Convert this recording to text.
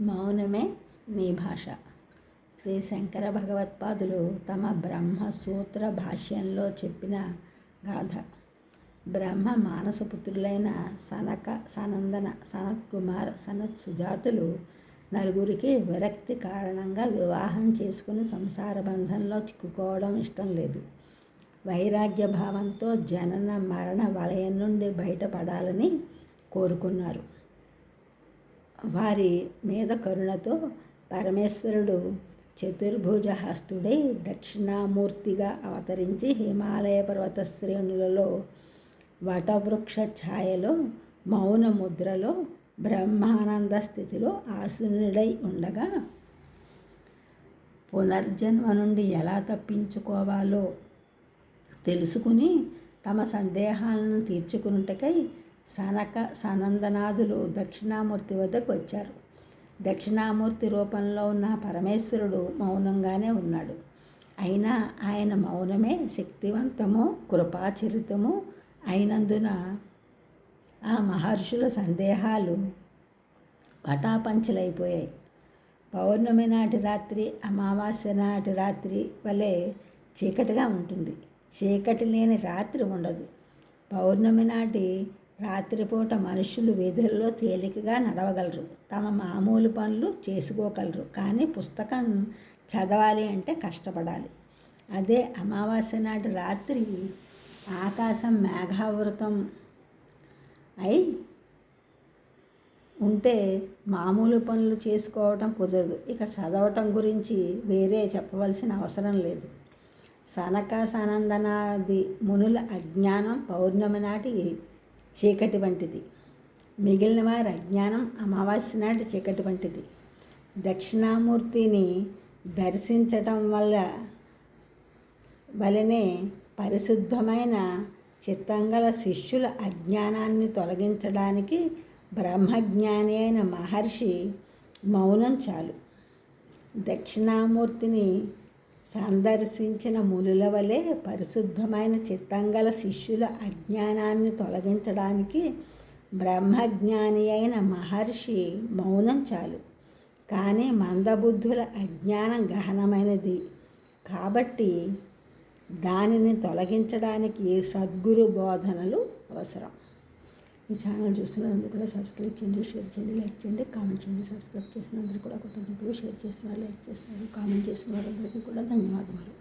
మౌనమే నీ భాష. శ్రీ శంకర భగవత్పాదులు తమ బ్రహ్మసూత్ర భాష్యంలో చెప్పిన గాథ. బ్రహ్మ మానసపుత్రులైన సనక, సనందన, సనత్కుమార్, సనత్సుజాతులు నలుగురికి విరక్తి కారణంగా వివాహం చేసుకుని సంసార బంధంలో చిక్కుకోవడం ఇష్టం లేదు. వైరాగ్య భావంతో జనన మరణ వలయం నుండి బయటపడాలని కోరుకున్నారు. వారి మీద కరుణతో పరమేశ్వరుడు చతుర్భుజ హస్తుడై దక్షిణామూర్తిగా అవతరించి హిమాలయ పర్వత శ్రేణులలో వటవృక్ష ఛాయలో మౌన ముద్రలో బ్రహ్మానంద స్థితిలో ఆసీనుడై ఉండగా పునర్జన్మ నుండి ఎలా తప్పించుకోవాలో తెలుసుకుని తమ సందేహాలను తీర్చుకున్నటకై సనక, సనందనాదులు దక్షిణామూర్తి వద్దకు వచ్చారు. దక్షిణామూర్తి రూపంలో ఉన్న పరమేశ్వరుడు మౌనంగానే ఉన్నాడు. అయినా ఆయన మౌనమే శక్తివంతము, కృపాచరితము అయినందున ఆ మహర్షుల సందేహాలు పటాపంచలైపోయాయి. పౌర్ణమి నాటి రాత్రి అమావాస్య నాటి రాత్రి వలె చీకటిగా ఉంటుంది. చీకటి లేని రాత్రి ఉండదు. పౌర్ణమి నాటి రాత్రిపూట మనుషులు వీధుల్లో తేలికగా నడవగలరు, తమ మామూలు పనులు చేసుకోగలరు. కానీ పుస్తకం చదవాలి అంటే కష్టపడాలి. అదే అమావాస్య నాటి రాత్రి ఆకాశం మేఘావృతం అయి ఉంటే మామూలు పనులు చేసుకోవటం కుదరదు. ఇక చదవటం గురించి వేరే చెప్పవలసిన అవసరం లేదు. సనక, సనందనాది మునుల అజ్ఞానం పౌర్ణమి నాటి చీకటి వంటిది. మిగిలిన వారి అజ్ఞానం అమావాస్య నాటి చీకటి వంటిది. దక్షిణామూర్తిని దర్శించటం వలనే పరిశుద్ధమైన చిత్తంగల శిష్యుల అజ్ఞానాన్ని తొలగించడానికి బ్రహ్మజ్ఞాని అయిన మహర్షి మౌనం చాలు. దక్షిణామూర్తిని సందర్శించిన మునుల వలె పరిశుద్ధమైన చిత్తంగల శిష్యుల అజ్ఞానాన్ని తొలగించడానికి బ్రహ్మజ్ఞాని అయిన మహర్షి మౌనం చాలు. కానీ మందబుద్ధుల అజ్ఞానం గహనమైనది కాబట్టి దానిని తొలగించడానికి సద్గురు బోధనలు అవసరం. ఈ ఛానల్ చూస్తున్నందుకు కూడా సబ్స్క్రైబ్ చేయండి, షేర్ చేయండి, లైక్ చేయండి, కామెంట్ చేయండి. సబ్స్క్రైబ్ చేసినందరూ కూడా కృతజ్ఞతలు, షేర్ చేసిన వాళ్ళు లైక్ చేస్తున్నారు, కామెంట్ చేసిన వాళ్ళందరికీ కూడా ధన్యవాదములు.